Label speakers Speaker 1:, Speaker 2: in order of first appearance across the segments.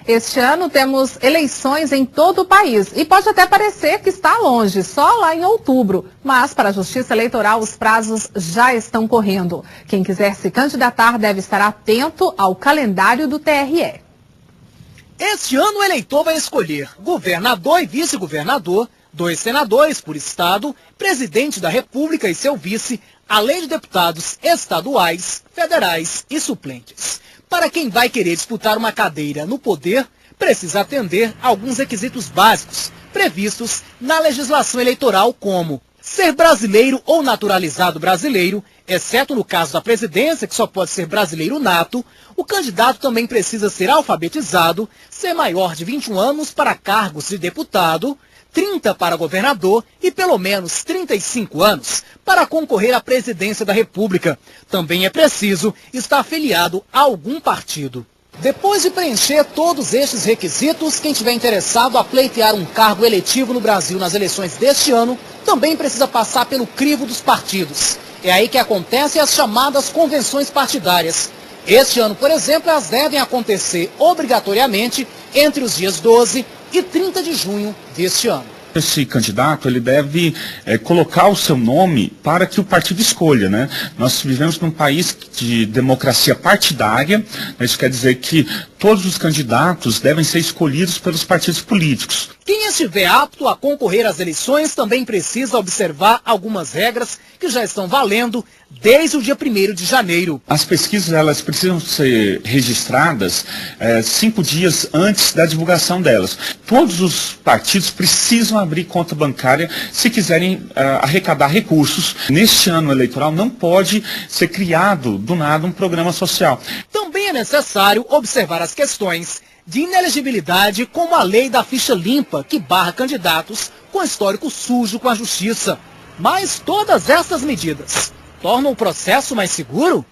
Speaker 1: Este ano temos eleições em todo o país e pode até parecer que está longe, só lá em outubro. Mas para a Justiça Eleitoral os prazos já estão correndo. Quem quiser se candidatar deve estar atento ao calendário do TRE.
Speaker 2: Este ano o eleitor vai escolher governador e vice-governador, 2 senadores por estado, presidente da República e seu vice, além de deputados estaduais, federais e suplentes. Para quem vai querer disputar uma cadeira no poder, precisa atender a alguns requisitos básicos previstos na legislação eleitoral, como ser brasileiro ou naturalizado brasileiro, exceto no caso da presidência, que só pode ser brasileiro nato. O candidato também precisa ser alfabetizado, ser maior de 21 anos para cargos de deputado, 30 para governador e pelo menos 35 anos para concorrer à presidência da República. Também é preciso estar afiliado a algum partido. Depois de preencher todos estes requisitos, quem estiver interessado a pleitear um cargo eletivo no Brasil nas eleições deste ano, também precisa passar pelo crivo dos partidos. É aí que acontecem as chamadas convenções partidárias. Este ano, por exemplo, elas devem acontecer obrigatoriamente entre os dias 12 e 30 de junho deste ano.
Speaker 3: Esse candidato ele deve colocar o seu nome para que o partido escolha, né? Nós vivemos num país de democracia partidária, isso quer dizer que todos os candidatos devem ser escolhidos pelos partidos políticos.
Speaker 2: Quem estiver apto a concorrer às eleições também precisa observar algumas regras que já estão valendo desde o dia 1º de janeiro.
Speaker 3: As pesquisas elas precisam ser registradas 5 dias antes da divulgação delas. Todos os partidos precisam abrir conta bancária se quiserem arrecadar recursos. Neste ano eleitoral não pode ser criado do nada um programa social.
Speaker 2: Também é necessário observar as questões de inelegibilidade, como a lei da ficha limpa, que barra candidatos com histórico sujo com a justiça. Mas todas essas medidas tornam o processo mais seguro?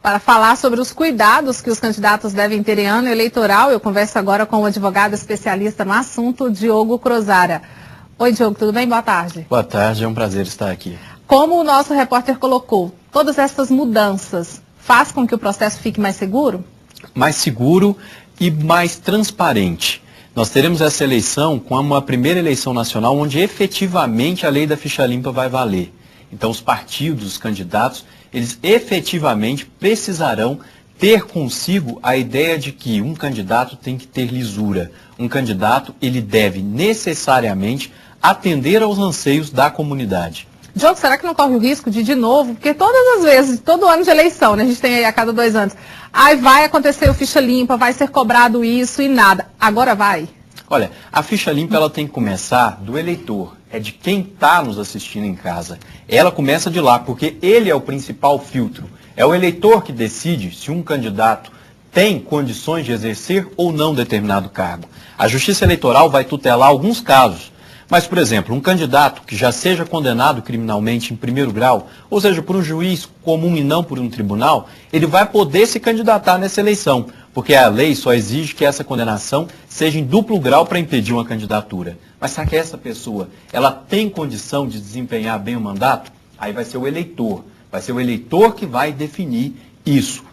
Speaker 1: Para falar sobre os cuidados que os candidatos devem ter em ano eleitoral, eu converso agora com o advogado especialista no assunto, Diogo Crozara. Oi, Diogo, tudo bem? Boa tarde.
Speaker 4: Boa tarde, é um prazer estar aqui.
Speaker 1: Como o nosso repórter colocou, todas essas mudanças faz com que o processo fique mais seguro?
Speaker 4: Mais seguro e mais transparente. Nós teremos essa eleição como a primeira eleição nacional onde efetivamente a lei da ficha limpa vai valer. Então os partidos, os candidatos, eles efetivamente precisarão ter consigo a ideia de que um candidato tem que ter lisura. Um candidato, ele deve necessariamente atender aos anseios da comunidade.
Speaker 1: Diogo, será que não corre o risco de novo? Porque todas as vezes, todo ano de eleição, né, a gente tem aí a cada 2 anos, aí vai acontecer o ficha limpa, vai ser cobrado isso e nada. Agora vai?
Speaker 4: Olha, a ficha limpa ela tem que começar do eleitor, é de quem está nos assistindo em casa. Ela começa de lá, porque ele é o principal filtro. É o eleitor que decide se um candidato tem condições de exercer ou não determinado cargo. A Justiça Eleitoral vai tutelar alguns casos. Mas, por exemplo, um candidato que já seja condenado criminalmente em 1º grau, ou seja, por um juiz comum e não por um tribunal, ele vai poder se candidatar nessa eleição, porque a lei só exige que essa condenação seja em duplo grau para impedir uma candidatura. Mas será que essa pessoa, ela tem condição de desempenhar bem o mandato? Aí vai ser o eleitor. Vai ser o eleitor que vai definir isso,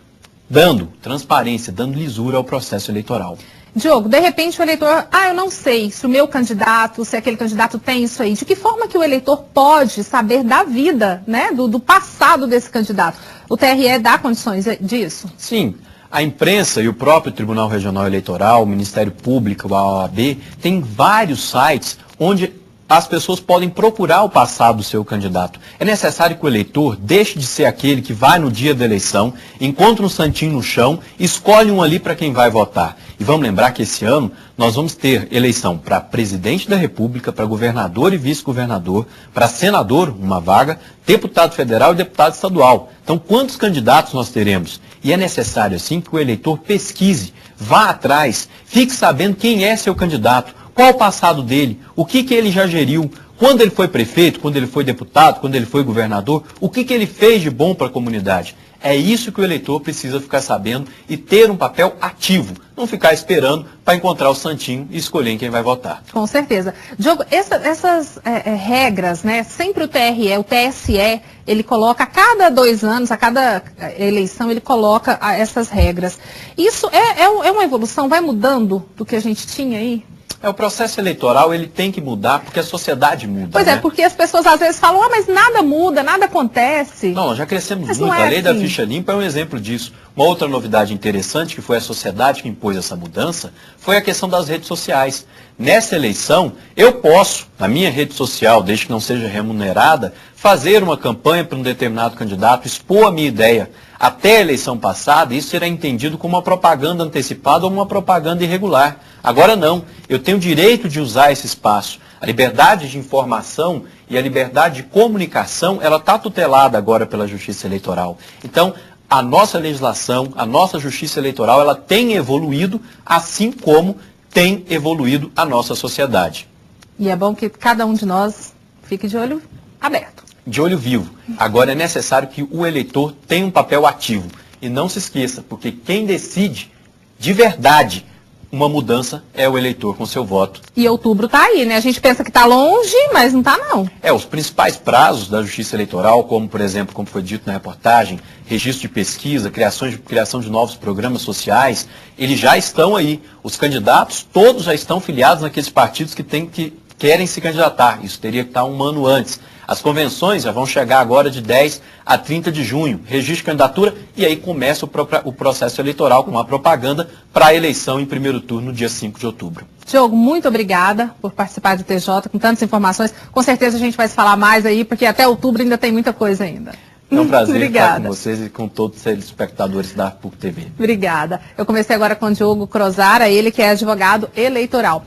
Speaker 4: dando transparência, dando lisura ao processo eleitoral.
Speaker 1: Diogo, de repente o eleitor, eu não sei se o meu candidato, se aquele candidato tem isso aí. De que forma que o eleitor pode saber da vida, né, do passado desse candidato? O TRE dá condições disso?
Speaker 4: Sim. A imprensa e o próprio Tribunal Regional Eleitoral, o Ministério Público, a OAB, tem vários sites onde as pessoas podem procurar o passado do seu candidato. É necessário que o eleitor deixe de ser aquele que vai no dia da eleição, encontra um santinho no chão, escolhe um ali para quem vai votar. E vamos lembrar que esse ano nós vamos ter eleição para presidente da República, para governador e vice-governador, para senador, uma vaga, deputado federal e deputado estadual. Então, quantos candidatos nós teremos? E é necessário, assim, que o eleitor pesquise, vá atrás, fique sabendo quem é seu candidato, qual o passado dele, o que ele já geriu, Quando ele foi prefeito, quando ele foi deputado, quando ele foi governador, o que ele fez de bom para a comunidade? É isso que o eleitor precisa ficar sabendo e ter um papel ativo, não ficar esperando para encontrar o santinho e escolher em quem vai votar.
Speaker 1: Com certeza. Diogo, essas regras, né? Sempre o TSE, ele coloca a cada 2 anos, a cada eleição, ele coloca essas regras. Isso é uma evolução, vai mudando do que a gente tinha aí?
Speaker 4: O processo eleitoral, ele tem que mudar porque a sociedade muda.
Speaker 1: Pois
Speaker 4: né?
Speaker 1: Porque as pessoas às vezes falam, mas nada muda, nada acontece.
Speaker 4: Não, nós já crescemos
Speaker 1: mas
Speaker 4: muito.
Speaker 1: A lei
Speaker 4: da ficha limpa é um exemplo disso. Uma outra novidade interessante, que foi a sociedade que impôs essa mudança, foi a questão das redes sociais. Nessa eleição, eu posso, na minha rede social, desde que não seja remunerada, fazer uma campanha para um determinado candidato, expor a minha ideia. Até a eleição passada, isso era entendido como uma propaganda antecipada ou uma propaganda irregular. Agora não, eu tenho o direito de usar esse espaço. A liberdade de informação e a liberdade de comunicação, ela está tutelada agora pela Justiça Eleitoral. Então, a nossa legislação, a nossa Justiça Eleitoral, ela tem evoluído, assim como tem evoluído a nossa sociedade.
Speaker 1: E é bom que cada um de nós fique de olho aberto.
Speaker 4: De olho vivo. Agora é necessário que o eleitor tenha um papel ativo. E não se esqueça, porque quem decide de verdade uma mudança é o eleitor com seu voto.
Speaker 1: E outubro está aí, né? A gente pensa que está longe, mas não está não.
Speaker 4: Os principais prazos da Justiça Eleitoral, como por exemplo, como foi dito na reportagem, registro de pesquisa, criação de novos programas sociais, eles já estão aí. Os candidatos todos já estão filiados naqueles partidos que querem se candidatar. Isso teria que estar 1 ano antes. As convenções já vão chegar agora de 10 a 30 de junho. Registro de candidatura e aí começa o processo eleitoral com uma propaganda para a eleição em primeiro turno, dia 5 de outubro.
Speaker 1: Diogo, muito obrigada por participar do TJ com tantas informações. Com certeza a gente vai se falar mais aí, porque até outubro ainda tem muita coisa ainda.
Speaker 4: É um prazer estar com vocês e com todos os telespectadores da PUC TV.
Speaker 1: Obrigada. Eu comecei agora com o Diogo Crozara, ele que é advogado eleitoral.